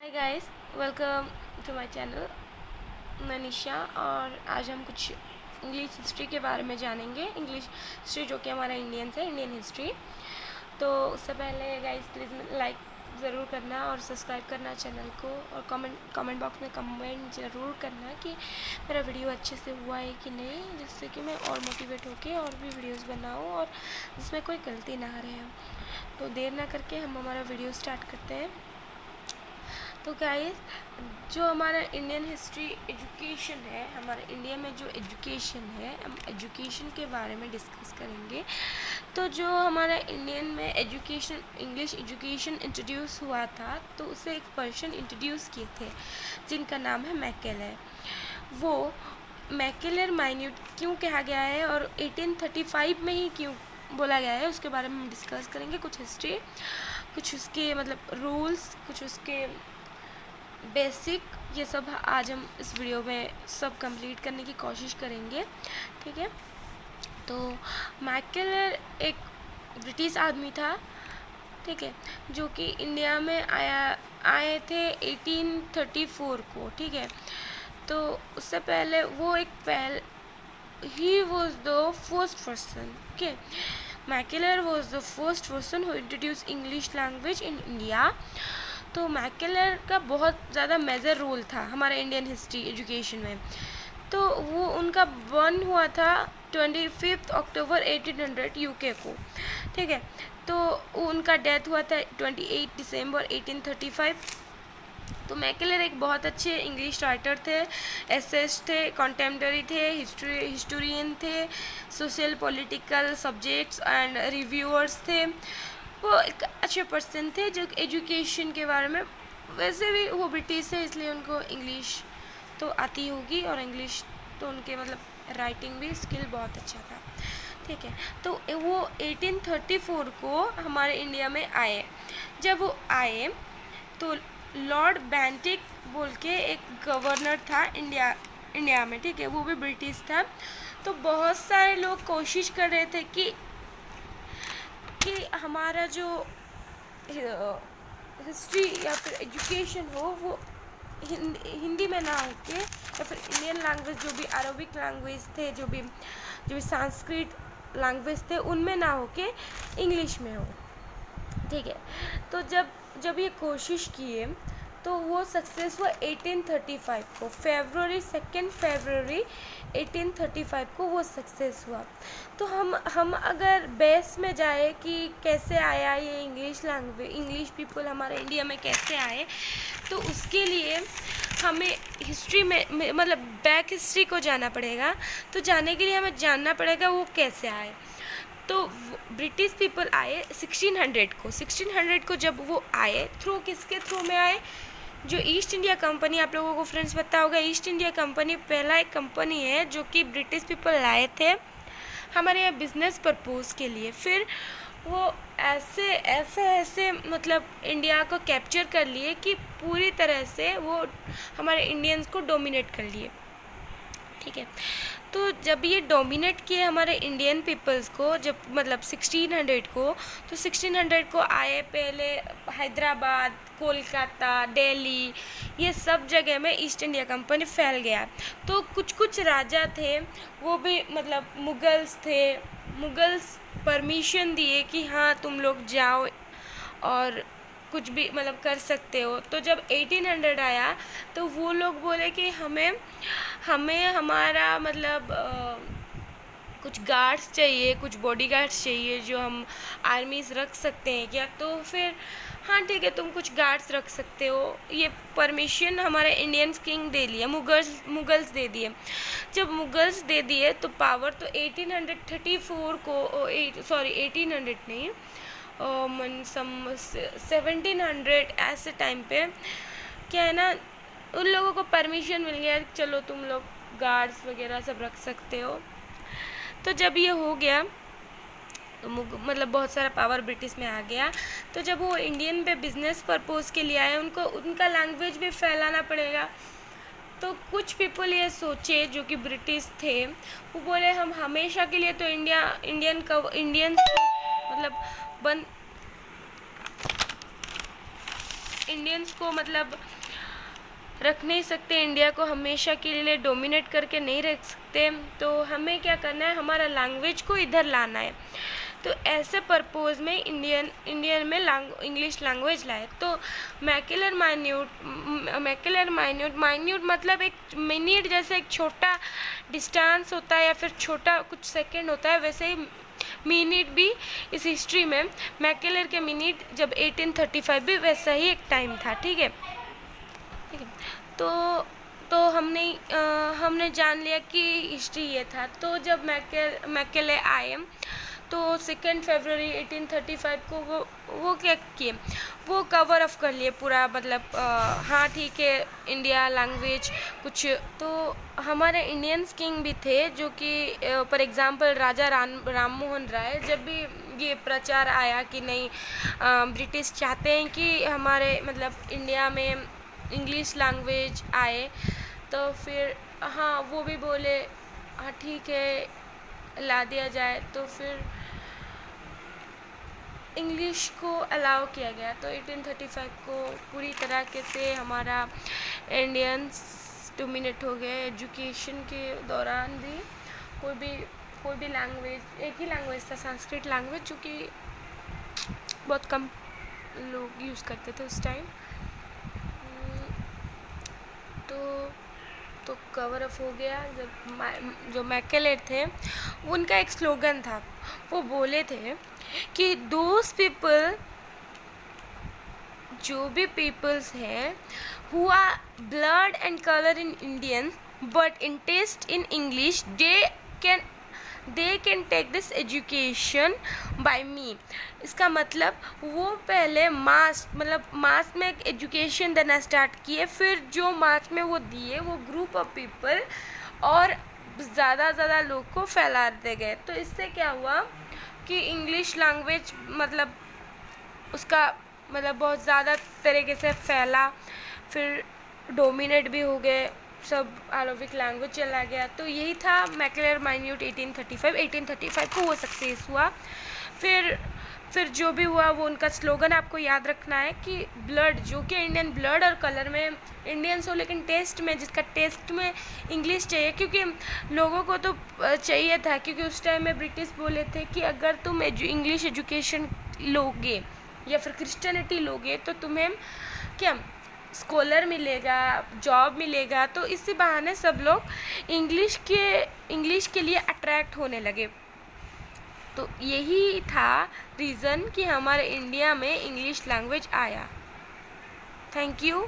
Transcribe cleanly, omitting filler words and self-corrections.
Hi guys, welcome to my channel. मैं निशा और आज हम कुछ इंग्लिश हिस्ट्री के बारे में जानेंगे। इंग्लिश हिस्ट्री जो कि हमारा इंडियन हिस्ट्री। तो उससे पहले गाइस प्लीज़ लाइक ज़रूर करना और सब्सक्राइब करना चैनल को, और कमेंट बॉक्स में कमेंट ज़रूर करना कि मेरा वीडियो अच्छे से हुआ है कि नहीं, जिससे कि मैं और मोटिवेट होके और भी वीडियोस बनाऊं और जिसमें कोई गलती ना रहे। तो देर ना करके हम हमारा वीडियो स्टार्ट करते हैं। तो गाइस, जो हमारा इंडियन हिस्ट्री एजुकेशन है, हमारे इंडिया में जो एजुकेशन है, हम एजुकेशन के बारे में डिस्कस करेंगे। तो जो हमारा इंडियन में एजुकेशन, इंग्लिश एजुकेशन इंट्रोड्यूस हुआ था, तो उसे एक पर्सन इंट्रोड्यूस किए थे जिनका नाम है मैकेलर। वो मैकेलर माइन्यूट क्यों कहा गया है और 1835 में ही क्यों बोला गया है, उसके बारे में हम डिस्कस करेंगे। कुछ हिस्ट्री, कुछ उसके रूल्स, कुछ उसके बेसिक, ये सब आज हम इस वीडियो में सब कंप्लीट करने की कोशिश करेंगे। ठीक है। तो मैकेलर एक ब्रिटिश आदमी था, ठीक है, जो कि इंडिया में आए थे 1834 को। ठीक है। तो उससे पहले वो he was the first person. Okay, Macaulay was the first person who introduce English language in India. तो मैकेलर का बहुत ज़्यादा मेजर रोल था हमारे इंडियन हिस्ट्री एजुकेशन में। तो वो उनका बर्न हुआ था 25 अक्टूबर 1800 यूके को। ठीक है। तो उनका डेथ हुआ था 28 दिसंबर 1835। तो मैकेलर एक बहुत अच्छे इंग्लिश राइटर थे, एसेस थे, कॉन्टेम्पररी थे, हिस्टोरियन थे, social political subjects and reviewers थे। वो एक अच्छे पर्सन थे जो एजुकेशन के बारे में, वैसे भी वो ब्रिटिश है इसलिए उनको इंग्लिश तो आती होगी, और इंग्लिश तो उनके राइटिंग भी स्किल बहुत अच्छा था। ठीक है। तो वो 1834 को हमारे इंडिया में आए। जब वो आए तो लॉर्ड बेंटिक बोल के एक गवर्नर था इंडिया में। ठीक है। वो भी ब्रिटिश था। तो बहुत सारे लोग कोशिश कर रहे थे कि हमारा जो हिस्ट्री या फिर एजुकेशन हो वो हिंदी में ना होके, या फिर इंडियन लैंग्वेज जो भी अरबिक लैंग्वेज थे, जो भी संस्कृत लैंग्वेज थे, उनमें ना होके इंग्लिश में हो। ठीक है। तो जब ये कोशिश किए तो वो सक्सेस हुआ 1835 को, फरवरी 1835 को वो सक्सेस हुआ। तो हम अगर बेस में जाए कि कैसे आया ये इंग्लिश पीपल हमारे इंडिया में कैसे आए, तो उसके लिए हमें हिस्ट्री में बैक हिस्ट्री को जाना पड़ेगा। तो जाने के लिए हमें जानना पड़ेगा वो कैसे आए। तो ब्रिटिश पीपल आए 1600 को जब वो आए, थ्रू किसके थ्रू में आए? जो ईस्ट इंडिया कंपनी, आप लोगों को फ्रेंड्स पता होगा, ईस्ट इंडिया कंपनी पहला एक कंपनी है जो कि ब्रिटिश पीपल लाए थे हमारे यहाँ बिजनेस परपोज के लिए। फिर वो ऐसे इंडिया को कैप्चर कर लिए कि पूरी तरह से वो हमारे इंडियंस को डोमिनेट कर लिए। ठीक है। तो जब ये डोमिनेट किए हमारे इंडियन पीपल्स को, जब 1600 को, तो 1600 को आए पहले हैदराबाद, कोलकाता, दिल्ली, ये सब जगह में ईस्ट इंडिया कंपनी फैल गया। तो कुछ राजा थे, वो भी मुगल्स थे। मुगल्स परमिशन दिए कि हाँ तुम लोग जाओ और कुछ भी कर सकते हो। तो जब 1800 आया तो वो लोग बोले कि हमें हमारा कुछ गार्ड्स चाहिए, कुछ बॉडी गार्ड्स चाहिए जो हम आर्मीज रख सकते हैं क्या। तो फिर हाँ ठीक है, तुम कुछ गार्ड्स रख सकते हो, ये परमिशन हमारे इंडियन किंग दे लिया, मुगल्स दे दिए। जब मुगल्स दे दिए तो पावर तो 1834 को 1800 नहीं, 1700 ऐसे टाइम पे क्या है ना, उन लोगों को परमिशन मिल गया, चलो तुम लोग गार्ड्स वगैरह सब रख सकते हो। तो जब ये हो गया तो बहुत सारा पावर ब्रिटिश में आ गया। तो जब वो इंडियन पे बिजनेस परपोज के लिए आए, उनको उनका लैंग्वेज भी फैलाना पड़ेगा। तो कुछ पीपल ये सोचे जो कि ब्रिटिश थे, वो बोले हम हमेशा के लिए तो इंडियंस को बंद इंडियंस को मतलब रख नहीं सकते, इंडिया को हमेशा के लिए डोमिनेट करके नहीं रख सकते, तो हमें क्या करना है, हमारा लैंग्वेज को इधर लाना है। तो ऐसे पर्पज़ में इंडियन में इंग्लिश लैंग्वेज लाए। तो मैकेलर माइन्यूट मतलब एक मिनट जैसे एक छोटा डिस्टेंस होता है या फिर छोटा कुछ सेकंड होता है, वैसे ही मिनट भी इस हिस्ट्री में मैकेलर के मिनट जब 1835 भी वैसा ही एक टाइम था। ठीक है। तो हमने जान लिया कि हिस्ट्री ये था। तो जब मैकेले आए तो 2 फरवरी 1835 को वो क्या किए, वो कवर अप कर लिए पूरा, मतलब हाँ ठीक है इंडिया लैंग्वेज कुछ। तो हमारे इंडियंस किंग भी थे जो कि फॉर एग्जांपल राजा राम मोहन राय, जब भी ये प्रचार आया कि नहीं ब्रिटिश चाहते हैं कि हमारे मतलब इंडिया में इंग्लिश लैंग्वेज आए, तो फिर हाँ वो भी बोले हाँ ठीक है ला दिया जाए। तो फिर इंग्लिश को अलाउ किया गया। तो 1835 को पूरी तरह से हमारा इंडियंस डोमिनेट हो गए। एजुकेशन के दौरान भी कोई भी लैंग्वेज, एक ही लैंग्वेज था संस्कृत लैंग्वेज, जो कि बहुत कम लोग यूज़ करते थे उस टाइम। तो कवर अप हो गया। जब जो मैकेले थे उनका एक स्लोगन था, वो बोले थे कि दोज पीपल, जो भी पीपल्स हैं who are blood and colour in Indian but in taste in English, they can take this education by me. इसका मतलब वो पहले मास में एक एजुकेशन देना स्टार्ट किए, फिर जो मास में वो दिए वो ग्रुप ऑफ पीपल और ज़्यादा लोग को फैलाते गए। तो इससे क्या हुआ कि इंग्लिश लैंग्वेज मतलब उसका मतलब बहुत ज़्यादा तरीके से फैला, फिर डोमिनेट भी हो गए, सब अरबिक लैंग्वेज चला गया। तो यही था मैकेलर माइन्यूट 1835 को वो सक्सेस हुआ। फिर जो भी हुआ वो उनका स्लोगन आपको याद रखना है कि ब्लड, जो कि इंडियन ब्लड और कलर में इंडियंस हो, लेकिन टेस्ट में, जिसका टेस्ट में इंग्लिश चाहिए, क्योंकि लोगों को तो चाहिए था, क्योंकि उस टाइम में ब्रिटिश बोले थे कि अगर तुम इंग्लिश एजुकेशन लोगे या फिर क्रिश्चियनिटी लोगे तो तुम्हें क्या स्कॉलर मिलेगा, जॉब मिलेगा। तो इसी बहाने सब लोग इंग्लिश के लिए अट्रैक्ट होने लगे। तो यही था रीज़न कि हमारे इंडिया में इंग्लिश लैंग्वेज आया। Thank you.